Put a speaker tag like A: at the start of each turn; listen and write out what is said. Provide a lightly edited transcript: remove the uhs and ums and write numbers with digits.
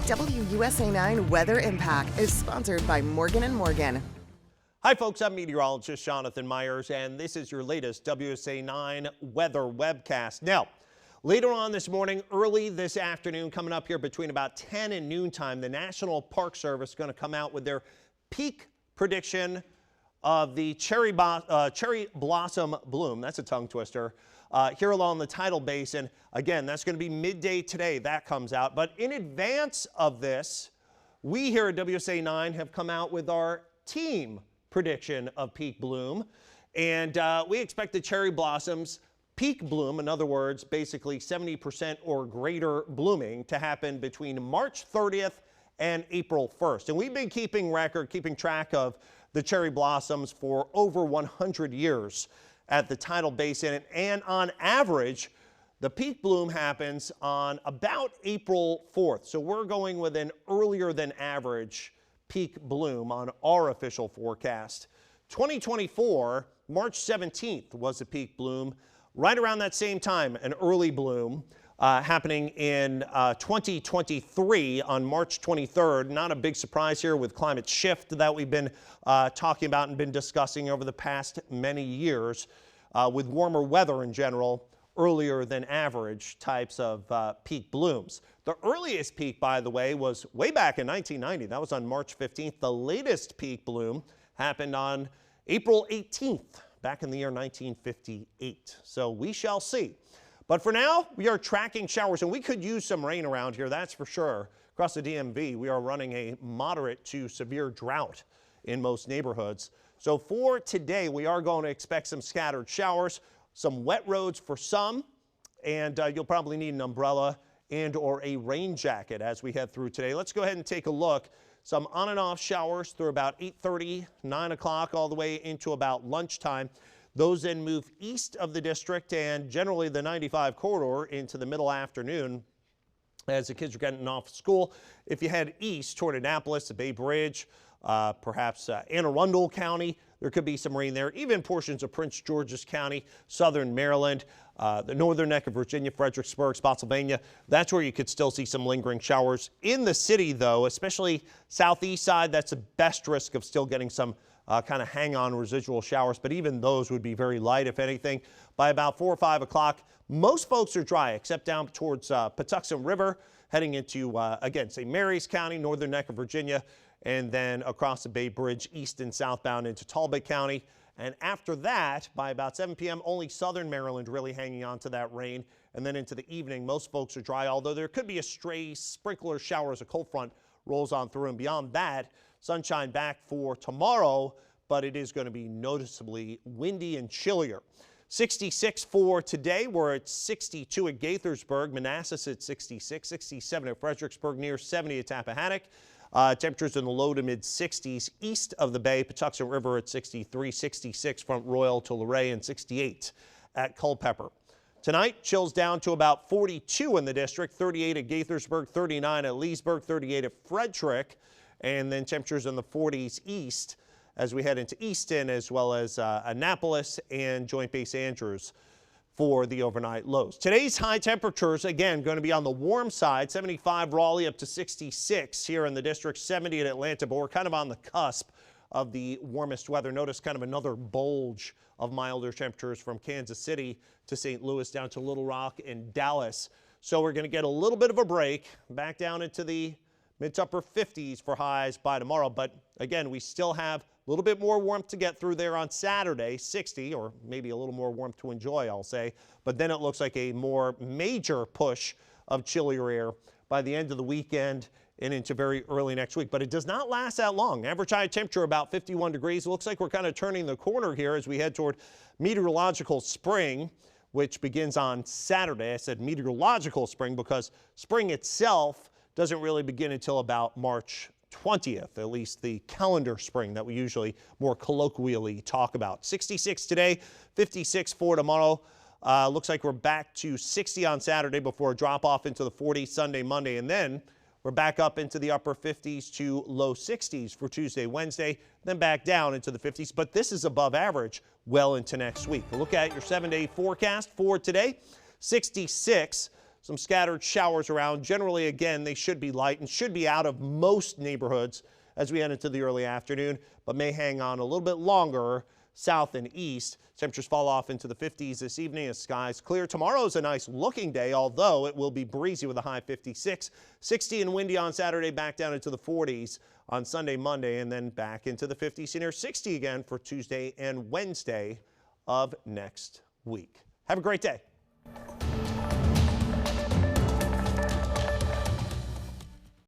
A: WUSA 9 Weather Impact is sponsored by Morgan & Morgan.
B: Hi folks, I'm meteorologist Jonathan Myers, and this is your latest WUSA 9 weather webcast. Now, later on this morning, early this afternoon, coming up here between about 10 and noon time, the National Park Service is going to come out with their peak prediction of the cherry blossom bloom. That's a tongue twister. Here along the tidal basin. Again, that's going to be midday today. That comes out. But in advance of this, we here at WUSA 9 have come out with our team prediction of peak bloom. And we expect the cherry blossoms peak bloom, in other words, basically 70% or greater blooming, to happen between March 30th and April 1st. And we've been keeping track of the cherry blossoms for over 100 years at the tidal basin. And on average, the peak bloom happens on about April 4th. So we're going with an earlier than average peak bloom on our official forecast. 2024, March 17th was a peak bloom. Right around that same time, an early bloom happening in 2023 on March 23rd. Not a big surprise here with climate shift that we've been talking about and been discussing over the past many years, with warmer weather in general, earlier than average types of peak blooms. The earliest peak, by the way, was way back in 1990. That was on March 15th. The latest peak bloom happened on April 18th, back in the year 1958. So we shall see. But for now, we are tracking showers, and we could use some rain around here, that's for sure. Across the DMV, we are running a moderate to severe drought in most neighborhoods. So for today, we are going to expect some scattered showers, some wet roads for some, and you'll probably need an umbrella and or a rain jacket as we head through today. Let's go ahead and take a look. Some on and off showers through about 8:30, 9 o'clock, all the way into about lunchtime. Those then move east of the district and generally the 95 corridor into the middle afternoon as the kids are getting off school. If you head east toward Annapolis, the Bay Bridge, perhaps Anne Arundel County, there could be some rain there. Even portions of Prince George's County, southern Maryland, the northern neck of Virginia, Fredericksburg, Spotsylvania. That's where you could still see some lingering showers. In the city, though, especially southeast side, that's the best risk of still getting some kind of hang-on residual showers, but even those would be very light, if anything. By about 4 or 5 o'clock, most folks are dry, except down towards Patuxent River, heading into, again, St. Mary's County, northern neck of Virginia, and then across the Bay Bridge, east and southbound into Talbot County. And after that, by about 7 p.m., only southern Maryland really hanging on to that rain. And then into the evening, most folks are dry, although there could be a stray sprinkler shower as a cold front rolls on through. And beyond that, sunshine back for tomorrow, but it is going to be noticeably windy and chillier. 66 for today. We're at 62 at Gaithersburg, Manassas at 66, 67 at Fredericksburg, near 70 at Tappahannock. Temperatures in the low to mid 60s east of the Bay, Patuxent River at 63, 66 from Royal to Luray, and 68 at Culpeper. Tonight, chills down to about 42 in the district, 38 at Gaithersburg, 39 at Leesburg, 38 at Frederick, and then temperatures in the 40s east as we head into Easton, as well as Annapolis and Joint Base Andrews for the overnight lows. Today's high temperatures, again, going to be on the warm side, 75 Raleigh up to 66 here in the district, 70 at Atlanta, but we're kind of on the cusp of the warmest weather. Notice kind of another bulge of milder temperatures from Kansas City to St. Louis down to Little Rock and Dallas. So we're going to get a little bit of a break back down into the mid to upper 50s for highs by tomorrow. But again, we still have a little bit more warmth to get through there on Saturday, 60, or maybe a little more warmth to enjoy, I'll say. But then it looks like a more major push of chillier air by the end of the weekend and into very early next week. But it does not last that long. Average high temperature about 51 degrees. It looks like we're kind of turning the corner here as we head toward meteorological spring, which begins on Saturday. I said meteorological spring because spring itself doesn't really begin until about March 20th, at least the calendar spring that we usually more colloquially talk about. 66 today, 56 for tomorrow. Looks like we're back to 60 on Saturday before a drop off into the 40s Sunday, Monday, and then we're back up into the upper 50s to low 60s for Tuesday, Wednesday, then back down into the 50s. But this is above average well into next week. We'll look at your 7-day forecast for today. 66. some scattered showers around. Generally, again, they should be light and should be out of most neighborhoods as we head into the early afternoon, but may hang on a little bit longer south and east. Temperatures fall off into the 50s this evening as skies clear. Tomorrow's a nice looking day, although it will be breezy with a high 56. 60 and windy on Saturday, back down into the 40s on Sunday, Monday, and then back into the 50s near 60 again for Tuesday and Wednesday of next week. Have a great day.